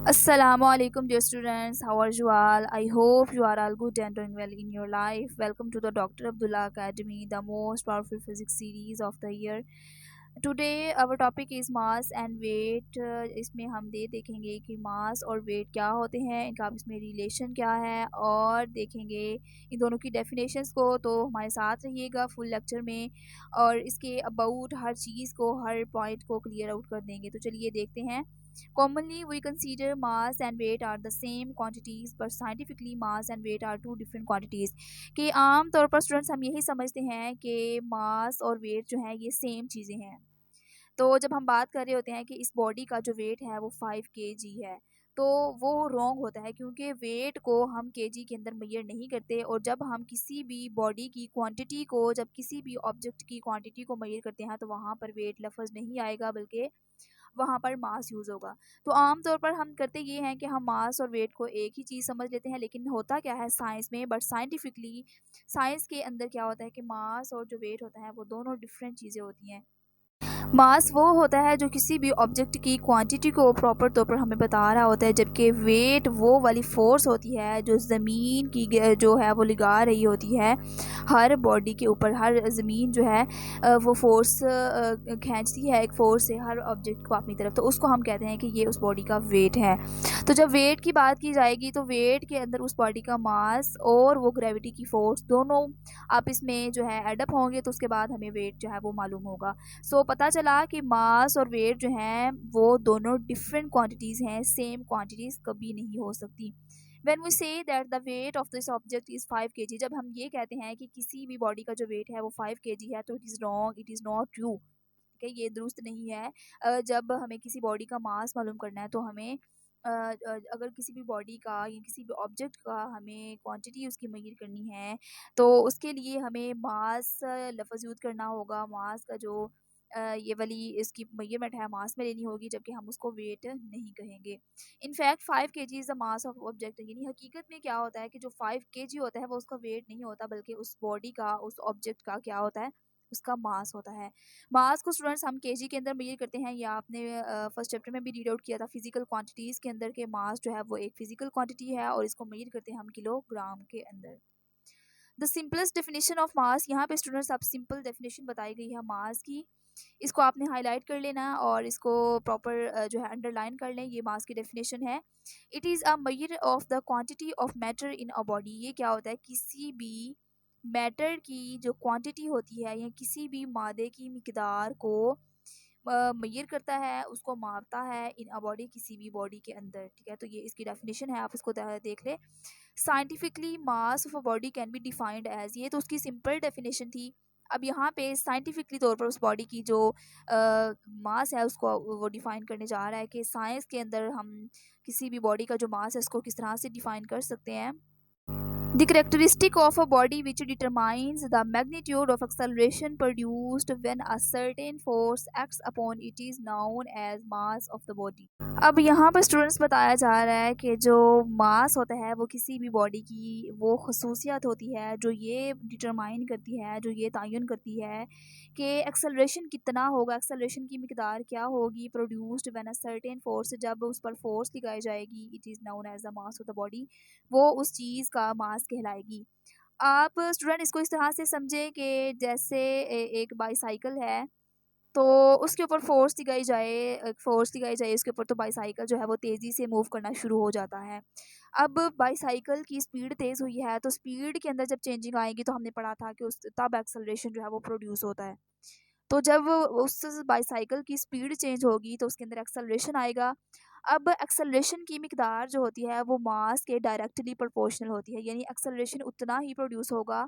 Assalamualaikum dear students, how are you all? I hope you are all good and doing well in your life. Welcome to the Dr. Abdullah Academy, the most powerful physics series of the year. Today our topic is mass and weight. इसमें हम देखेंगे कि मास और wait क्या होते हैं, इनका आपस में रिलेशन क्या है और देखेंगे इन दोनों की डेफिनेशंस को। तो हमारे साथ रहिएगा फुल लेक्चर में और इसके अबाउट हर चीज़ को, हर पॉइंट को क्लियर आउट कर देंगे। तो चलिए देखते हैं। Commonly, we consider mass and weight are the same quantities, but scientifically mass and weight are two different quantities. कि आम तौर पर स्टूडेंट्स हम यही समझते हैं कि मास और वेट जो है ये सेम चीज़ें हैं। तो जब हम बात कर रहे होते हैं कि इस बॉडी का जो वेट है वो 5 kg है, तो वो रॉन्ग होता है क्योंकि वेट को हम केजी के अंदर मेजर नहीं करते। और जब हम किसी भी बॉडी की क्वांटिटी को, जब किसी भी ऑब्जेक्ट की क्वांटिटी को मेजर करते हैं तो वहाँ पर वेट लफ्ज़ नहीं आएगा, बल्कि वहाँ पर मास यूज़ होगा। तो आम तौर पर हम करते ये हैं कि हम मास और वेट को एक ही चीज़ समझ लेते हैं, लेकिन होता क्या है साइंस में, बट साइंटिफिकली साइंस के अंदर क्या होता है कि मास और जो वेट होता है वो दोनों डिफरेंट चीज़ें होती हैं। मास वो होता है जो किसी भी ऑब्जेक्ट की क्वांटिटी को प्रॉपर तौर पर हमें बता रहा होता है, जबकि वेट वो वाली फोर्स होती है जो ज़मीन की जो है वो लगा रही होती है हर बॉडी के ऊपर। हर ज़मीन जो है वो फोर्स खींचती है एक फोर्स से हर ऑब्जेक्ट को अपनी तरफ, तो उसको हम कहते हैं कि ये उस बॉडी का वेट है। तो जब वेट की बात की जाएगी तो वेट के अंदर उस बॉडी का मास और वो ग्रेविटी की फोर्स दोनों आपस में जो है एडअप होंगे, तो उसके बाद हमें वेट जो है वो मालूम होगा। सो पता चला कि मास और वेट जो हैं वो दोनों डिफरेंट क्वांटिटीज़ हैं, सेम क्वांटिटीज़ कभी नहीं हो सकती। When we say that the weight of this object is 5 kg, जब हम ये कहते हैं कि किसी भी बॉडी का जो वेट है वो 5 kg है, तो it is wrong, it is not true. ठीक है, ये दुरुस्त नहीं है। जब हमें किसी बॉडी का मास मालूम करना है तो हमें अगर किसी भी बॉडी का या किसी भी ऑब्जेक्ट का हमें क्वांटिटी उसकी मेजर करनी है, तो उसके लिए हमें मास लफ्ज़ यूज़ करना होगा। मास का जो ये वाली इसकी मेजरमेंट है मास में लेनी होगी, जबकि हम उसको वेट नहीं कहेंगे। In fact 5 kg is the mass of object, यानी हकीकत में क्या होता है कि जो 5 kg होता है वो उसका वेट नहीं होता, बल्कि उस बॉडी का, उस ऑब्जेक्ट का क्या होता है, उसका मास होता है। मास को स्टूडेंट्स हम केजी के अंदर मेजर करते हैं, या आपने फर्स्ट चैप्टर में भी रीड आउट किया था फिजिकल क्वांटिटीज़ के अंदर के मास जो है वो एक फिजिकल क्वांटिटी है और इसको मेजर करते हैं हम किलोग्राम के अंदर। The simplest definition of mass, यहाँ पे स्टूडेंट्स आप सिंपल डेफिनेशन बताई गई है मास की, इसको आपने हाईलाइट कर लेना और इसको प्रॉपर जो है अंडरलाइन कर लें। ये मास की डेफिनेशन है। It is a measure of the quantity of matter in a body. ये क्या होता है, किसी भी मैटर की जो क्वांटिटी होती है या किसी भी मादे की मिकदार को मेजर करता है, उसको मापता है इन अ बॉडी, किसी भी बॉडी के अंदर। ठीक है, तो ये इसकी डेफिनेशन है, आप इसको देख ले। Scientifically mass of a body can be defined as, ये तो उसकी सिंपल डेफिनेशन थी। अब यहाँ पे साइंटिफिकली तौर पर उस बॉडी की जो मास है उसको वो डिफाइन करने जा रहा है कि साइंस के अंदर हम किसी भी बॉडी का जो मास है उसको किस तरह से डिफाइन कर सकते हैं। The characteristic of a body which determines the magnitude of acceleration produced when a certain force acts upon it is known as mass of the body. अब यहाँ पर स्टूडेंट्स बताया जा रहा है कि जो मास होता है वो किसी भी बॉडी की वो खसूसियत होती है जो ये डिटरमाइन करती है, जो ये तयन करती है कि एक्सेलरेशन कितना होगा, एक्सेलरेशन की मिकदार क्या होगी produced when a certain force, जब उस पर फोर्स लगाई जाएगी, it is known as the mass of the body, वो उस चीज़ का मास कहलाएगी। आप स्टूडेंट इसको इस तरह से समझें कि जैसे एक बाईसाइकिल है, तो उसके ऊपर फ़ोर्स लगाई जाए उसके ऊपर, तो बाईसाइकिल जो है वो तेज़ी से मूव करना शुरू हो जाता है। अब बाईसाइकिल की स्पीड तेज़ हुई है, तो स्पीड के अंदर जब चेंजिंग आएगी तो हमने पढ़ा था कि उस तब एक्सेलरेशन जो है वो प्रोड्यूस होता है। तो जब उस बाईसाइकिल की स्पीड चेंज होगी तो उसके अंदर एक्सेलरेशन आएगा। अब एक्सेलरेशन की मिकदार जो होती है वो मास के डायरेक्टली प्रोपोर्शनल होती है, यानी एक्सेलरेशन उतना ही प्रोड्यूस होगा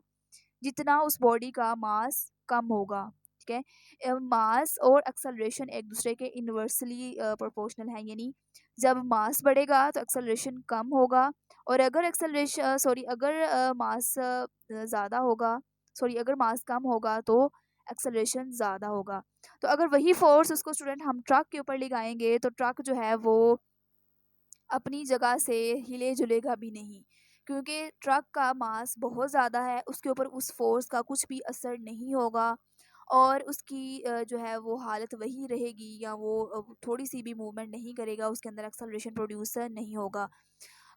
जितना उस बॉडी का मास कम होगा। ठीक है, मास और एक्सेलरेशन एक दूसरे के इन्वर्सली प्रोपोर्शनल है, यानी जब मास बढ़ेगा तो एक्सेलरेशन कम होगा, और अगर मास ज़्यादा होगा, अगर मास कम होगा तो एक्सेलरेशन ज़्यादा होगा। तो अगर वही फोर्स उसको स्टूडेंट हम ट्रक के ऊपर लगाएंगे तो ट्रक जो है वो अपनी जगह से हिले-जुलेगा भी नहीं, क्योंकि ट्रक का मास बहुत ज़्यादा है, उसके ऊपर उस फ़ोर्स का कुछ भी असर नहीं होगा और उसकी जो है वो हालत वही रहेगी, या वो थोड़ी सी भी मूवमेंट नहीं करेगा, उसके अंदर एक्सेलरेशन प्रोड्यूसर नहीं होगा।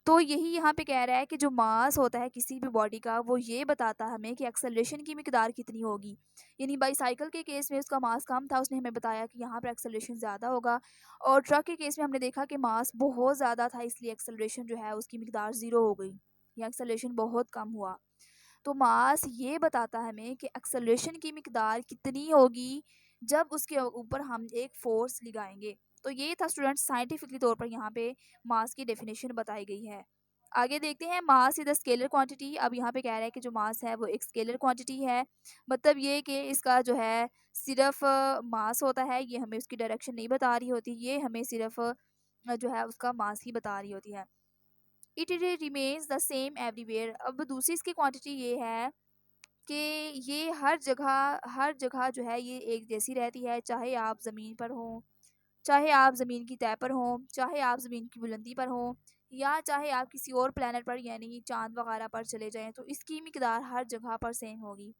तो यही यहाँ पे कह रहा है कि जो मास होता है किसी भी बॉडी का, वो ये बताता है हमें कि एक्सेलरेशन की मिकदार कितनी होगी। यानी बाईसाइकिल के केस में उसका मास कम था, उसने हमें बताया कि यहाँ पर एक्सेलरेशन ज़्यादा होगा। और ट्रक के केस में हमने देखा कि मास बहुत ज़्यादा था, इसलिए एक्सेलरेशन जो है उसकी मिकदार ज़ीरो हो गई, या एक्सेलरेशन बहुत कम हुआ। तो मास ये बताता है हमें कि एक्सेलरेशन की मिकदार कितनी होगी जब उसके ऊपर हम एक फोर्स लगाएंगे। तो ये था स्टूडेंट्स, साइंटिफिकली तौर पर यहाँ पे मास की डेफिनेशन बताई गई है। आगे देखते हैं, mass is the scalar quantity. अब यहाँ पे कह रहा है कि जो मास है वो एक स्केलर क्वांटिटी है। मतलब ये कि इसका जो है सिर्फ मास होता है, ये हमें उसकी डायरेक्शन नहीं बता रही होती, ये हमें सिर्फ जो है उसका मास ही बता रही होती है। It remains the same everywhere. अब दूसरी इसकी क्वांटिटी ये है कि ये हर जगह जो है ये एक जैसी रहती है, चाहे आप ज़मीन पर हों, चाहे आप ज़मीन की तह पर हों, चाहे आप ज़मीन की बुलंदी पर हों, या चाहे आप किसी और प्लेनेट पर यानी चांद वगैरह पर चले जाएं, तो इसकी मिकदार हर जगह पर सेम होगी।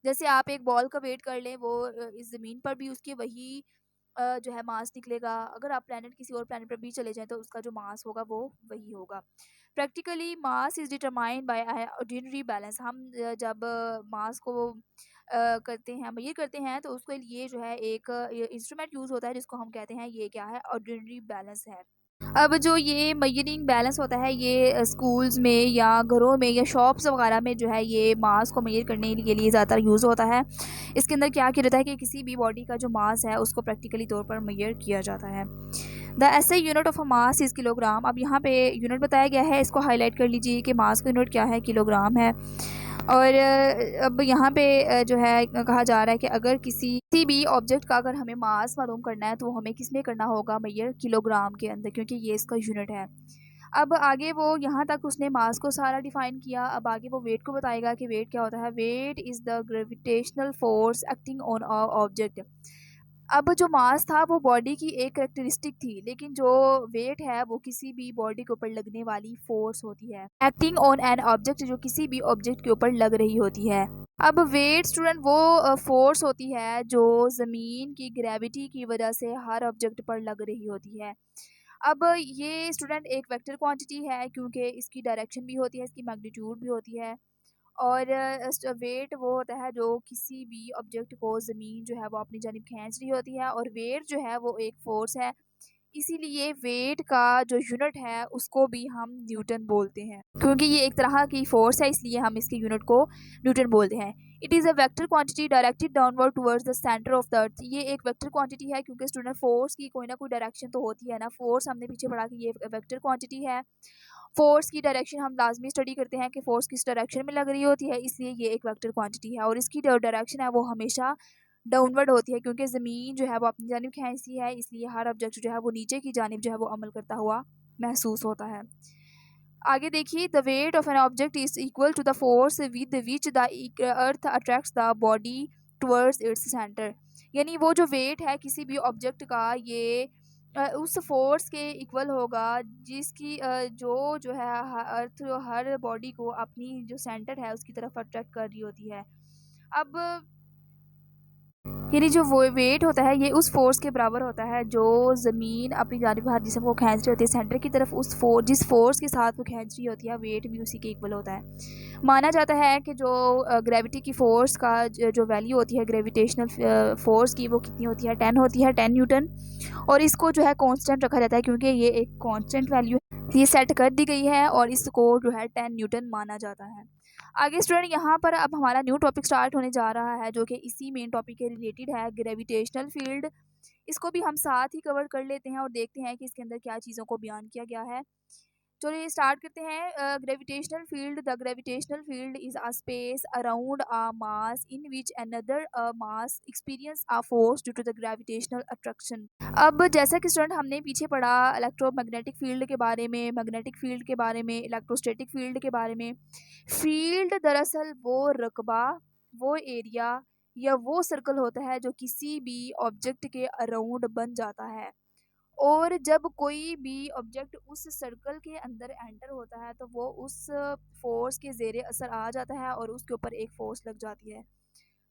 जैसे आप एक बॉल का वेट कर लें, वो इस ज़मीन पर भी उसके वही जो है मास निकलेगा। अगर आप प्लैनेट किसी और प्लैनेट पर भी चले जाएँ तो उसका जो मास होगा वो वही होगा। Practically mass is determined by ordinary balance. हम जब मास को करते हैं, मेज़र करते हैं, तो उसके लिए जो है एक इंस्ट्रूमेंट यूज़ होता है जिसको हम कहते हैं, ये क्या है, ऑर्डिनरी बैलेंस है। अब जो ये मेजरिंग बैलेंस होता है, ये स्कूल्स में या घरों में या शॉप्स वगैरह में जो है ये मास को मेजर करने के लिए ज़्यादातर यूज़ होता है। इसके अंदर क्या किया जाता है कि किसी भी बॉडी का जो मास है उसको प्रैक्टिकली तौर पर मेजर किया जाता है। The SI unit of a mass is kilogram. अब यहाँ पे यूनिट बताया गया है, इसको हाईलाइट कर लीजिए कि मास का यूनिट क्या है, किलोग्राम है। और अब यहाँ पे जो है कहा जा रहा है कि अगर किसी भी ऑब्जेक्ट का अगर हमें मास मालूम करना है तो हमें किस में करना होगा, मेजर किलोग्राम के अंदर, क्योंकि ये इसका यूनिट है। अब आगे वो यहाँ तक उसने मास को सारा डिफाइन किया, अब आगे वो वेट को बताएगा कि वेट क्या होता है। Weight is the gravitational force acting on a object. अब जो मास था वो बॉडी की एक करेक्टरिस्टिक थी, लेकिन जो वेट है वो किसी भी बॉडी के ऊपर लगने वाली फोर्स होती है, एक्टिंग ऑन एन ऑब्जेक्ट, जो किसी भी ऑब्जेक्ट के ऊपर लग रही होती है। अब वेट स्टूडेंट वो फोर्स होती है जो ज़मीन की ग्रेविटी की वजह से हर ऑब्जेक्ट पर लग रही होती है। अब ये स्टूडेंट एक वेक्टर क्वांटिटी है, क्योंकि इसकी डायरेक्शन भी होती है, इसकी मैग्नीट्यूड भी होती है। और वेट वो होता है जो किसी भी ऑब्जेक्ट को ज़मीन जो है वो अपनी जानिब खींच रही होती है, और वेट जो है वो एक फ़ोर्स है। इसीलिए वेट का जो यूनिट है उसको भी हम न्यूटन बोलते हैं, क्योंकि ये एक तरह की फोर्स है, इसलिए हम इसके यूनिट को न्यूटन बोलते हैं। It is a vector quantity directed downward towards the centre of the अर्थ। ये एक वेक्टर क्वांटिटी है, क्योंकि स्टूडेंट फोर्स की कोई ना कोई डायरेक्शन तो होती है ना। फोर्स हमने पीछे पढ़ा कि ये वेक्टर क्वांटिटी है। फोर्स की डायरेक्शन हम लाजमी स्टडी करते हैं कि फोर्स किस डायरेक्शन में लग रही होती है, इसलिए ये एक वेक्टर क्वांटिटी है। और इसकी जो डायरेक्शन है वो हमेशा डाउनवर्ड होती है, क्योंकि ज़मीन जो है वो अपनी जानिब खींचती है, इसलिए हर ऑब्जेक्ट जो है वो नीचे की जानिब जो है वो अमल करता हुआ महसूस होता है। आगे देखिए, the weight of an object is equal to the force with which the earth attracts the body towards its centre. यानी वो जो वेट है किसी भी ऑब्जेक्ट का, ये उस फोर्स के इक्वल होगा जिसकी जो है अर्थ हर बॉडी को अपनी जो सेंटर है उसकी तरफ अट्रैक्ट कर रही होती है। अब यानी जो वो वेट होता है ये उस फोर्स के बराबर होता है जो ज़मीन अपनी जानिब हर जिस्म को खींच रही होती है सेंटर की तरफ। उस जिस फोर्स के साथ वो खींच रही होती है, वेट भी उसी के इक्वल होता है। माना जाता है कि जो ग्रेविटी की फोर्स का जो वैल्यू होती है ग्रेविटेशनल फोर्स की, वो कितनी होती है, 10 होती है, 10 न्यूटन। और इसको जो है कांस्टेंट रखा जाता है, क्योंकि ये एक कांस्टेंट वैल्यू है, ये सेट कर दी गई है, और इसको जो है 10 न्यूटन माना जाता है। आगे स्टूडेंट यहाँ पर अब हमारा न्यू टॉपिक स्टार्ट होने जा रहा है, जो कि इसी मेन टॉपिक के रिलेटेड है, ग्रेविटेशनल फील्ड। इसको भी हम साथ ही कवर कर लेते हैं और देखते हैं कि इसके अंदर क्या चीज़ों को बयान किया गया है। चलिए स्टार्ट करते हैं। Gravitational field, the gravitational field is a space around a mass in which another mass experience a force due to the gravitational attraction. अब जैसा कि स्टूडेंट हमने पीछे पढ़ा इलेक्ट्रोमैग्नेटिक फील्ड के बारे में, मैग्नेटिक फील्ड के बारे में, इलेक्ट्रोस्टैटिक फील्ड के बारे में। फील्ड दरअसल वो रकबा, वो एरिया या वो सर्कल होता है जो किसी भी ऑब्जेक्ट के अराउंड बन जाता है, और जब कोई भी ऑब्जेक्ट उस सर्कल के अंदर एंटर होता है तो वो उस फोर्स के ज़ेरे असर आ जाता है और उसके ऊपर एक फोर्स लग जाती है।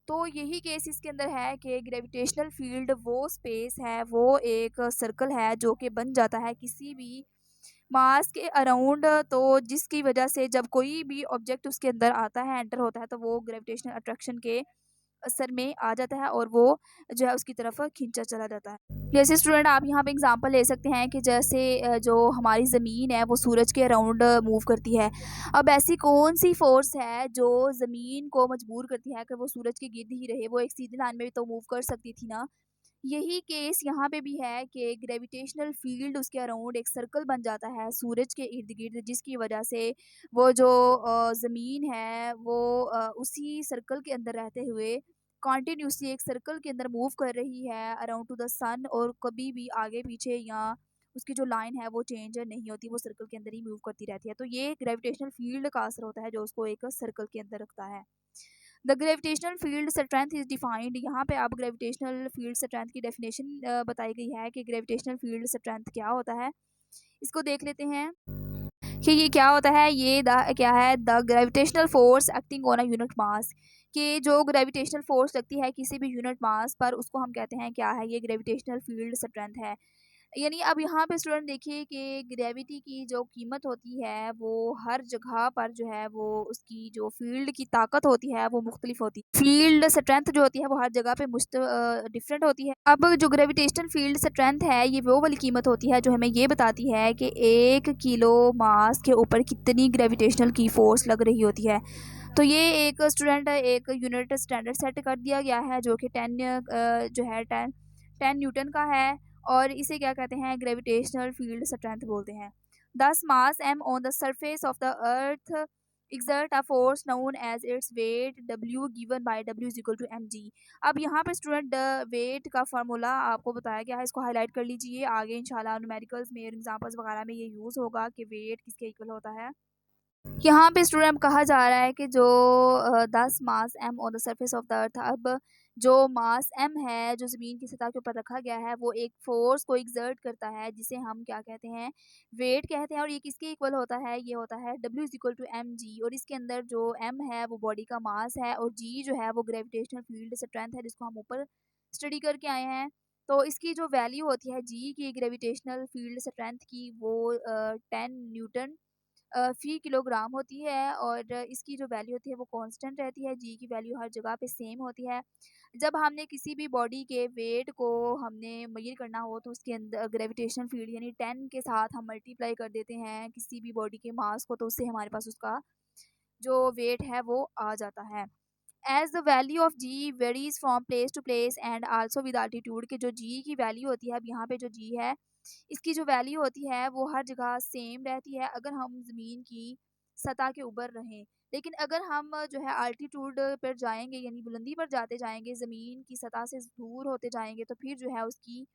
तो यही केस इसके अंदर है कि ग्रेविटेशनल फील्ड वो स्पेस है, वो एक सर्कल है जो कि बन जाता है किसी भी मास के अराउंड, तो जिसकी वजह से जब कोई भी ऑब्जेक्ट उसके अंदर आता है, एंटर होता है, तो वो ग्रेविटेशनल अट्रैक्शन के असर में आ जाता है और वो जो है उसकी तरफ खींचा चला जाता है। जैसे स्टूडेंट आप यहाँ पे एग्जांपल ले सकते हैं कि जैसे जो हमारी ज़मीन है वो सूरज के अराउंड मूव करती है। अब ऐसी कौन सी फोर्स है जो ज़मीन को मजबूर करती है कि वो सूरज के गिर्द ही रहे, वो एक सीधी लाइन में भी तो मूव कर सकती थी ना। यही केस यहाँ पे भी है कि ग्रेविटेशनल फील्ड उसके अराउंड एक सर्कल बन जाता है सूरज के इर्द-गिर्द, जिसकी वजह से वो जो ज़मीन है वो उसी सर्कल के अंदर रहते हुए कंटिन्यूअसली एक सर्कल के अंदर मूव कर रही है अराउंड टू द सन, और कभी भी आगे-पीछे या उसकी जो लाइन है वो चेंज नहीं होती, वो सर्कल के अंदर ही मूव करती रहती है। तो ये ग्रेविटेशनल फील्ड का असर होता है जो उसको एक सर्कल के अंदर रखता है। The gravitational field strength is defined, यहाँ पे अब ग्रेविटेशनल फील्ड स्ट्रेंथ की डेफिनेशन बताई गई है कि ग्रेविटेशनल फील्ड स्ट्रेंथ क्या होता है। इसको देख लेते हैं कि ये क्या होता है। ये द क्या है, the gravitational force acting on a unit mass, कि जो ग्रेविटेशनल फोर्स लगती है किसी भी यूनिट मास पर, उसको हम कहते हैं क्या है, ये ग्रेविटेशनल फील्ड स्ट्रेंथ है। यानी अब यहाँ पे स्टूडेंट देखिए कि ग्रेविटी की जो कीमत होती है वो हर जगह पर जो है वो उसकी जो फील्ड की ताकत होती है वो मुख्तलिफ होती है। फील्ड स्ट्रेंथ जो होती है वो हर जगह पे डिफरेंट होती है। अब जो ग्रेविटेशनल फील्ड स्ट्रेंथ है ये वो वाली कीमत होती है जो हमें ये बताती है कि 1 किलो मास के ऊपर कितनी ग्रेविटेशनल की फोर्स लग रही होती है। तो ये एक स्टूडेंट एक यूनिट स्टैंडर्ड सेट कर दिया गया है जो कि 10 न्यूटन का है, और इसे क्या कहते हैं, ग्रेविटेशनल फील्ड स्ट्रेंथ बोलते हैं। दस mass m on the surface of the earth exert a force known as its weight w given by w is equal to mg। अब यहाँ पे स्टूडेंट वेट का फार्मूला आपको बताया गया है, इसको हाईलाइट कर लीजिए, आगे इंशाल्लाह न्यूमेरिकल्स में एग्जांपल्स वगैरह में ये यूज़ होगा कि वेट किसके इक्वल होता है। यहाँ पे स्टूडेंट कहा जा रहा है कि जो 10 mass m on the surface of the earth, अब जो मास एम है जो ज़मीन की सतह के ऊपर रखा गया है वो एक फोर्स को एक्सर्ट करता है जिसे हम क्या कहते हैं, वेट कहते हैं, और ये किसके इक्वल होता है, ये होता है W is equal to M G, और इसके अंदर जो एम है वो बॉडी का मास है और जी जो है वो ग्रेविटेशनल फील्ड स्ट्रेंथ है जिसको हम ऊपर स्टडी करके आए हैं। तो इसकी जो वैल्यू होती है जी की ग्रेविटेशनल फील्ड स्ट्रेंथ की वो 10 न्यूटन फ़ी किलोग्राम होती है, और इसकी जो वैल्यू होती है वो कांस्टेंट रहती है, जी की वैल्यू हर जगह पे सेम होती है। जब हमने किसी भी बॉडी के वेट को हमने मेज़र करना हो तो उसके अंदर ग्रेविटेशनल फ़ील्ड यानी 10 के साथ हम मल्टीप्लाई कर देते हैं किसी भी बॉडी के मास को, तो उससे हमारे पास उसका जो वेट है वो आ जाता है। As the value of G varies from place to place and also with altitude, के जो जी की वैल्यू होती है, अब यहाँ पे जो जी है इसकी जो वैल्यू होती है वो हर जगह सेम रहती है अगर हम ज़मीन की सतह के ऊपर रहें। लेकिन अगर हम जो है अल्टीट्यूड पर जाएंगे यानी बुलंदी पर जाते जाएंगे, ज़मीन की सतह से दूर होते जाएंगे, तो फिर जो है उसकी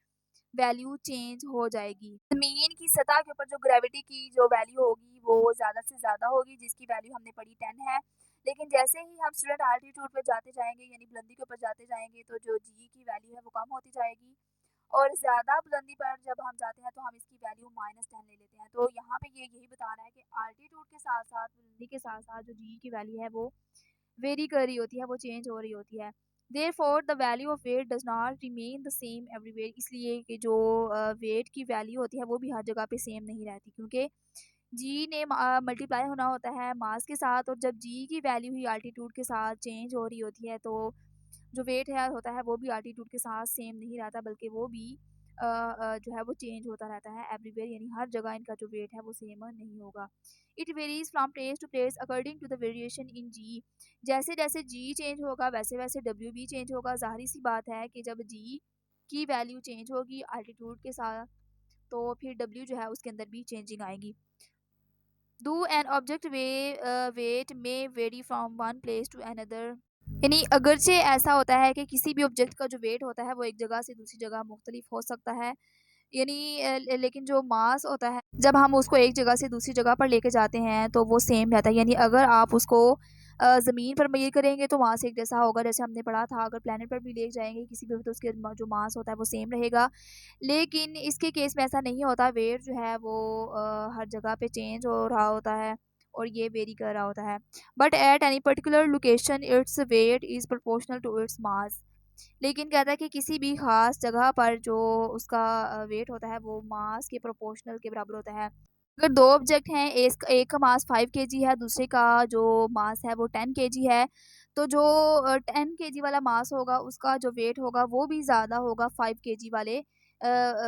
वैल्यू चेंज हो जाएगी। ज़मीन की सतह के ऊपर जो ग्रेविटी की जो वैल्यू होगी वो ज़्यादा से ज़्यादा होगी, जिसकी वैल्यू हमने पढ़ी 10 है। लेकिन जैसे ही हम स्टूडेंट एल्टीट्यूड पे जाते जाएँगे यानी बुलंदी के ऊपर जाते जाएँगे, तो जो जी की वैल्यू है वो कम होती जाएगी, और ज़्यादा बुलंदी पर जब हम जाते हैं तो हम इसकी वैल्यू -10 ले लेते हैं। तो यहाँ पे ये यही बता रहा है कि एल्टीट्यूड के साथ-साथ बुलंदी के साथ-साथ जो जी की वैल्यू है वो वेरी कर रही होती है, वो चेंज हो रही होती है। Therefore the value of weight does not remain the same everywhere, इसलिए कि जो वेट की वैल्यू होती है वो भी हर जगह पे सेम नहीं रहती, क्योंकि जी ने मल्टीप्लाई होना होता है मास के साथ, और जब जी की वैल्यू ही एल्टीट्यूड के साथ चेंज हो रही होती है तो जो वेट है होता है वो भी एल्टीट्यूड के साथ सेम नहीं रहता, बल्कि वो भी जो है वो चेंज होता रहता है एवरीवेयर, यानी हर जगह इनका जो वेट है वो सेम नहीं होगा। It varies from place to place according to the variation in g, जैसे जैसे जी चेंज होगा वैसे वैसे डब्ल्यू भी चेंज होगा। ज़ाहिर सी बात है कि जब जी की वैल्यू चेंज होगी एल्टीट्यूड के साथ, तो फिर डब्ल्यू जो है उसके अंदर भी चेंजिंग आएगी। डू एन ऑब्जेक्ट वेट में vary from one place to another, यानी अगरचे ऐसा होता है कि किसी भी ऑब्जेक्ट का जो वेट होता है वो एक जगह से दूसरी जगह मुख्तलिफ हो सकता है, यानी लेकिन जो मास होता है जब हम उसको एक जगह से दूसरी जगह पर लेके जाते हैं तो वो सेम रहता है। यानी अगर आप उसको ज़मीन पर मेज़र करेंगे तो मास एक जैसा होगा, जैसे हमने पढ़ा था, अगर प्लैनेट पर भी ले जाएंगे किसी पे भी तो उसके जो मास होता है वो सेम रहेगा। लेकिन इसके केस में ऐसा नहीं होता, वेट जो है वो हर जगह पे चेंज हो रहा होता है, और ये वेरी कर रहा होता है। But at any particular location its weight is proportional to its mass. लेकिन कहता है कि किसी भी ख़ास जगह पर जो उसका वेट होता है वो मास के प्रोपोर्शनल के बराबर होता है। अगर 2 ऑब्जेक्ट हैं, एक का मास 5 केजी है, दूसरे का जो मास है वो 10 केजी है, तो जो 10 केजी वाला मास होगा उसका जो वेट होगा वो भी ज़्यादा होगा 5 केजी वाले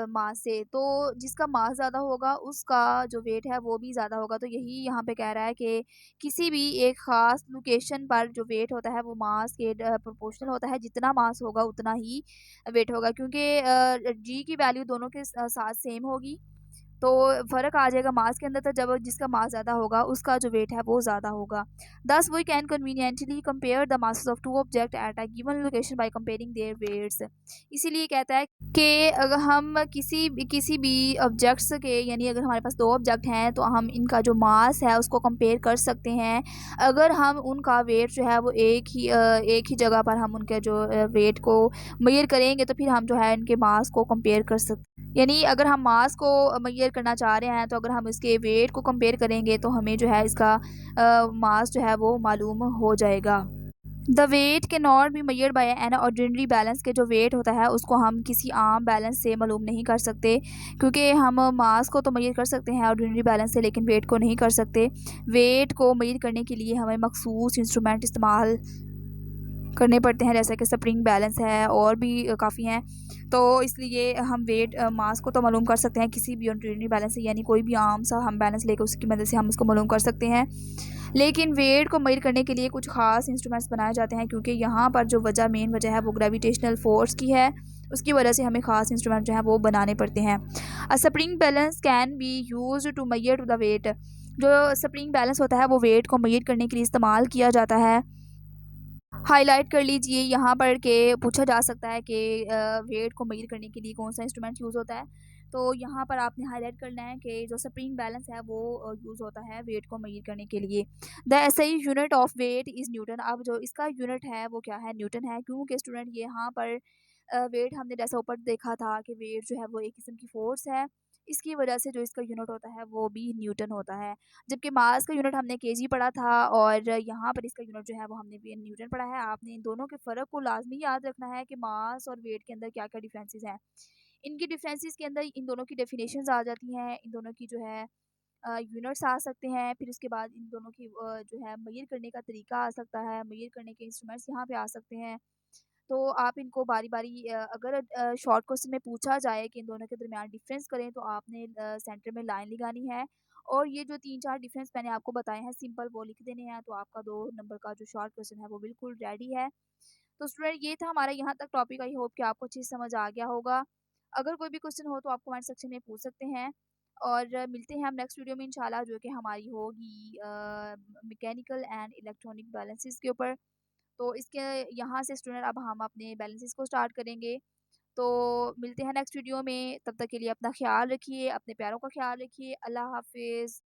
मास से। तो जिसका मास ज़्यादा होगा उसका जो वेट है वो भी ज़्यादा होगा। तो यही यहाँ पे कह रहा है कि किसी भी एक ख़ास लोकेशन पर जो वेट होता है वो मास के प्रोपोर्शनल होता है, जितना मास होगा उतना ही वेट होगा, क्योंकि जी की वैल्यू दोनों के साथ सेम होगी। तो फ़र्क आ जाएगा मास के अंदर, तो जब जिसका मास ज़्यादा होगा उसका जो वेट है वो ज़्यादा होगा। Thus we can conveniently compare the masses of two objects at a given location by comparing their weights। इसीलिए कहता है कि अगर हम किसी भी ऑब्जेक्ट्स के, यानी अगर हमारे पास 2 ऑब्जेक्ट हैं तो हम इनका जो मास है उसको कंपेयर कर सकते हैं। अगर हम उनका वेट जो है वो एक ही जगह पर हम उनके जो वेट को मेज़र करेंगे तो फिर हम जो है इनके मास को कंपेयर कर सकते हैं। यानी अगर हम मास को मेज़र करना चाह रहे हैं तो अगर हम इसके वेट को कंपेयर करेंगे तो हमें जो है इसका मास जो है वो मालूम हो जाएगा। The weight cannot be measured by an ordinary balance. के जो वेट होता है उसको हम किसी आम बैलेंस से मालूम नहीं कर सकते, क्योंकि हम मास को तो मेजर कर सकते हैं ऑर्डिनरी बैलेंस से, लेकिन वेट को नहीं कर सकते। वेट को मेजर करने के लिए हमें मखसूस इंस्ट्रूमेंट इस्तेमाल करने पड़ते हैं, जैसे कि स्प्रिंग बैलेंस है और भी काफ़ी हैं। तो इसलिए हम वेट मास को तो मालूम कर सकते हैं किसी भी ऑर्डिनरी बैलेंस से, यानी कोई भी आम सा हम बैलेंस लेकर उसकी मदद से हम इसको मालूम कर सकते हैं। लेकिन वेट को मेज़र करने के लिए कुछ ख़ास इंस्ट्रूमेंट्स बनाए जाते हैं, क्योंकि यहाँ पर जो मेन वजह है वो ग्रेविटेशनल फ़ोर्स की है। उसकी वजह से हमें ख़ास इंस्ट्रूमेंट जो है वो बनाने पड़ते हैं। A spring balance can be used to measure to the weight. जो स्प्रिंग बैलेंस होता है वो वेट को मेजर करने के लिए इस्तेमाल किया जाता है। हाइलाइट कर लीजिए यहाँ पर के पूछा जा सकता है कि वेट को मेजर करने के लिए कौन सा इंस्ट्रूमेंट यूज़ होता है। तो यहाँ पर आपने हाइलाइट करना है कि जो स्प्रिंग बैलेंस है वो यूज़ होता है वेट को मेजर करने के लिए। The SI unit of weight is newton. अब जो इसका यूनिट है वो क्या है, न्यूटन है, क्योंकि स्टूडेंट यहाँ पर वेट हमने जैसा ऊपर देखा था कि वेट जो है वो एक किस्म की फ़ोर्स है, इसकी वजह से जो इसका यूनिट होता है वो भी न्यूटन होता है। जबकि मास का यूनिट हमने केजी पढ़ा था और यहाँ पर इसका यूनिट जो है वो हमने भी न्यूटन पढ़ा है। आपने इन दोनों के फ़र्क को लाज़मी याद रखना है कि मास और वेट के अंदर क्या-क्या डिफरेंसेस हैं। इनकी डिफरेंसेस के अंदर इन दोनों की डेफिनेशंस आ जाती हैं, इन दोनों की जो है यूनिट्स आ सकते हैं, फिर उसके बाद इन दोनों की जो है मेज़र करने का तरीका आ सकता है, मेज़र करने के इंस्ट्रूमेंट्स यहाँ पे आ सकते हैं। तो आप इनको बारी-बारी अगर शॉर्ट क्वेश्चन में पूछा जाए कि इन दोनों के दरमियान डिफरेंस करें तो आपने सेंटर में लाइन लगानी है और ये जो 3-4 डिफरेंस मैंने आपको बताए हैं सिंपल वो लिख देने हैं, तो आपका 2 नंबर का जो शॉर्ट क्वेश्चन है वो बिल्कुल रेडी है। तो स्टूडेंट ये था हमारा यहाँ तक टॉपिक। आई होप कि आपको अच्छे से समझ आ गया होगा। अगर कोई भी क्वेश्चन हो तो आप कमेंट सेक्शन में पूछ सकते हैं और मिलते हैं हम नेक्स्ट वीडियो में इंशाल्लाह, जो कि हमारी होगी मैकेनिकल एंड इलेक्ट्रॉनिक बैलेंसेस के ऊपर। तो इसके यहाँ से स्टूडेंट अब हम अपने बैलेंसेस को स्टार्ट करेंगे। तो मिलते हैं नेक्स्ट वीडियो में, तब तक के लिए अपना ख़्याल रखिए, अपने प्यारों का ख़्याल रखिए। अल्लाह हाफ़िज़।